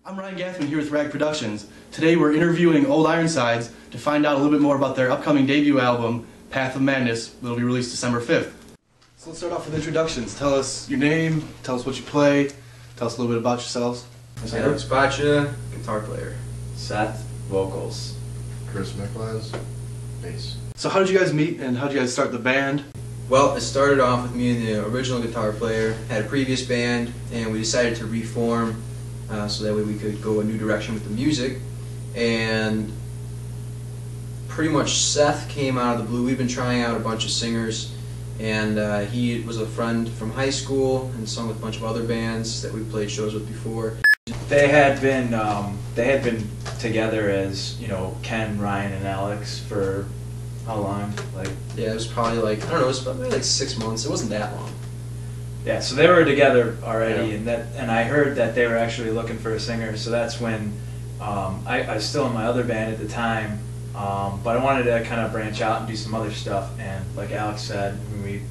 I'm Ryan Gathman here with Rag Productions. Today we're interviewing Old Ironsides to find out a little bit more about their upcoming debut album, Path of Madness, that'll be released December 5th. So let's start off with introductions. Tell us your name, tell us what you play, tell us a little bit about yourselves. Alex Boccia, guitar player. Seth, vocals. Miklasz, bass. So how did you guys meet and how did you guys start the band? Well, it started off with me and the original guitar player, had a previous band, and we decided to reform so that way we could go a new direction with the music. And pretty much Seth came out of the blue. We've been trying out a bunch of singers, and he was a friend from high school and sung with a bunch of other bands that we played shows with before. They had been together as, you know, Ken, Ryan, and Alex for how long? Yeah, it was probably like, I don't know, it was probably like 6 months. It wasn't that long. Yeah, so they were together already, yeah. and I heard that they were actually looking for a singer. So that's when I was still in my other band at the time, but I wanted to kind of branch out and do some other stuff. And like Alex said, we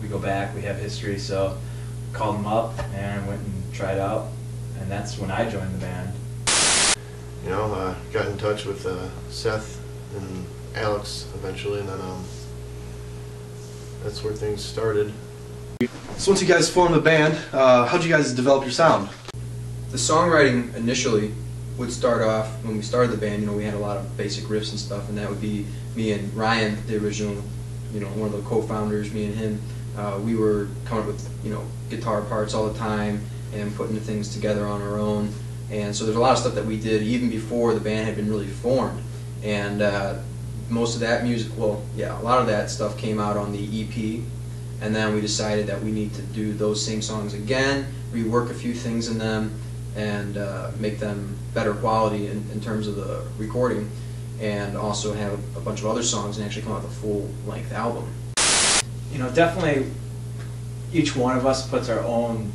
go back, we have history, so called them up and went and tried out, and that's when I joined the band. You know, got in touch with Seth and Alex eventually, and then that's where things started. So once you guys formed the band, how'd you guys develop your sound? The songwriting initially would start off, when we started the band, you know, we had a lot of basic riffs and stuff, and that would be me and Ryan, the original, you know, one of the co-founders, me and him. We were coming up with, you know, guitar parts all the time and putting the things together on our own. And so there's a lot of stuff that we did even before the band had been really formed. And most of that music, well, yeah, a lot of that stuff came out on the EP. And then we decided that we need to do those same songs again, rework a few things in them, and make them better quality in terms of the recording, and also have a bunch of other songs and actually come out with a full-length album. You know, definitely each one of us puts our own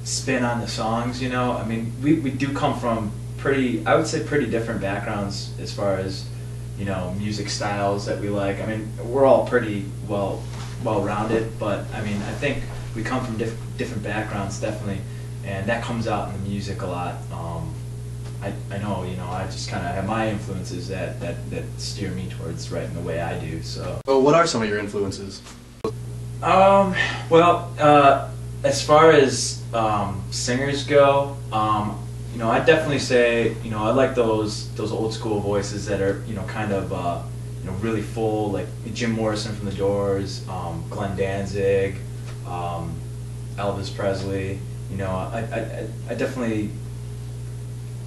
spin on the songs, you know. I mean, we do come from I would say pretty different backgrounds as far as, you know, music styles that we like. I mean, we're all pretty well-rounded, but I mean, I think we come from different backgrounds, definitely, and that comes out in the music a lot. I know, you know, I just kind of have my influences that steer me towards writing the way I do. So what are some of your influences? Well, as far as singers go, you know, I'd definitely say, you know, I like those old school voices that are, you know, kind of you know, really full, like Jim Morrison from The Doors, Glenn Danzig, Elvis Presley. You know, I definitely,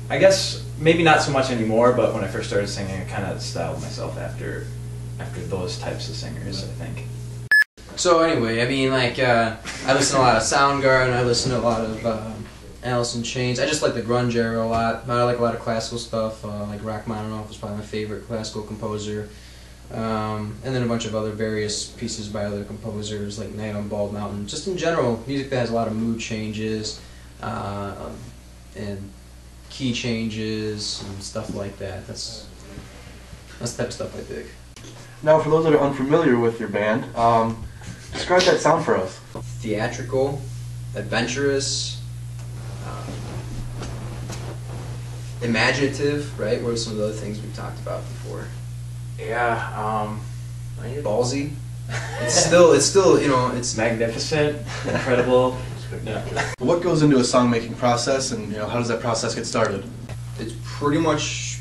I guess maybe not so much anymore, but when I first started singing, I kind of styled myself after those types of singers, I think. So anyway, I mean, like, I listen to a lot of Soundgarden, I listen to a lot of Alice in Chains. I just like the grunge era a lot, but I like a lot of classical stuff, like Rachmaninoff was probably my favorite classical composer. And then a bunch of other various pieces by other composers, like Night on Bald Mountain. Just in general, music that has a lot of mood changes, and key changes, and stuff like that. That's the type of stuff I dig. Now, for those that are unfamiliar with your band, describe that sound for us. Theatrical, adventurous, imaginative, right? What are some of the other things we've talked about before? Yeah, ballsy. It's still, you know, it's magnificent, incredible. Spectacular. What goes into a song-making process, and you know, how does that process get started? It pretty much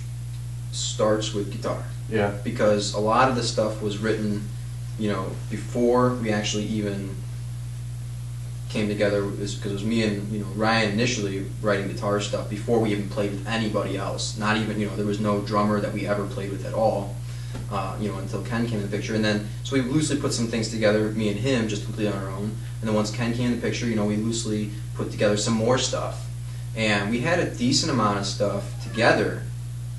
starts with guitar. Yeah. Because a lot of the stuff was written, you know, before we actually even came together, because it was me and, you know, Ryan initially writing guitar stuff before we even played with anybody else. Not even, you know, there was no drummer that we ever played with at all, you know, until Ken came in the picture. And then, so we loosely put some things together, me and him, just completely on our own. And then once Ken came in the picture, you know, we loosely put together some more stuff. And we had a decent amount of stuff together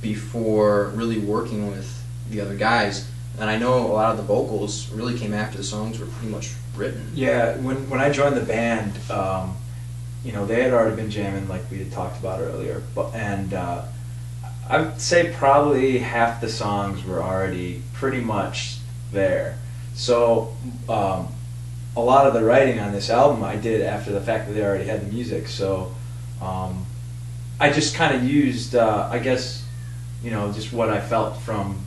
before really working with the other guys. And I know a lot of the vocals really came after the songs were pretty much written. Yeah, when I joined the band, you know, they had already been jamming like we had talked about earlier, and I'd say probably half the songs were already pretty much there. So a lot of the writing on this album I did after the fact that they already had the music. So I just kind of used, I guess, you know, just what I felt from,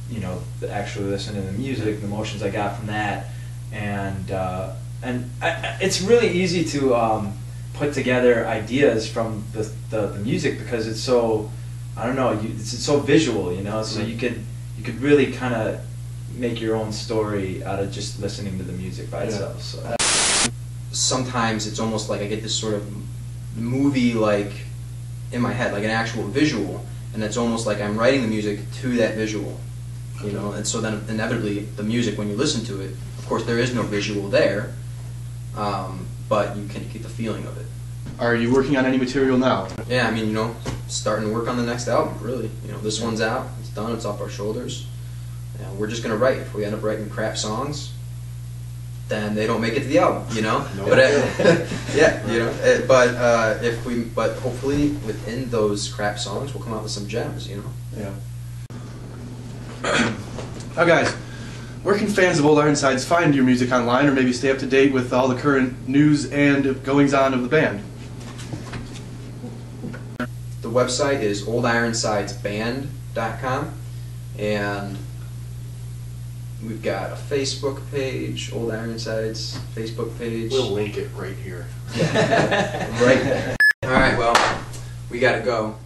you know, actually listening to the music, the emotions I got from that, and it's really easy to put together ideas from the music because it's so, I don't know, it's so visual, you know, so you could really kind of make your own story out of just listening to the music by itself. So sometimes it's almost like I get this sort of movie like in my head, like an actual visual, and it's almost like I'm writing the music to that visual, you know. And so then inevitably the music, when you listen to it, of course there is no visual there, but you can get the feeling of it. Are you working on any material now? Yeah, I mean, you know, starting to work on the next album, really. You know, this one's out, it's done, it's off our shoulders. And we're just gonna write. If we end up writing crap songs, then they don't make it to the album, you know. No. But yeah, you know. But hopefully within those crap songs, we'll come out with some gems, you know. Yeah. Now, guys, where can fans of Old Ironsides find your music online, or maybe stay up to date with all the current news and goings-on of the band? The website is oldironsidesband.com, and we've got a Facebook page, Old Ironsides Facebook page. We'll link it right here. Right there. All right, well, we gotta go.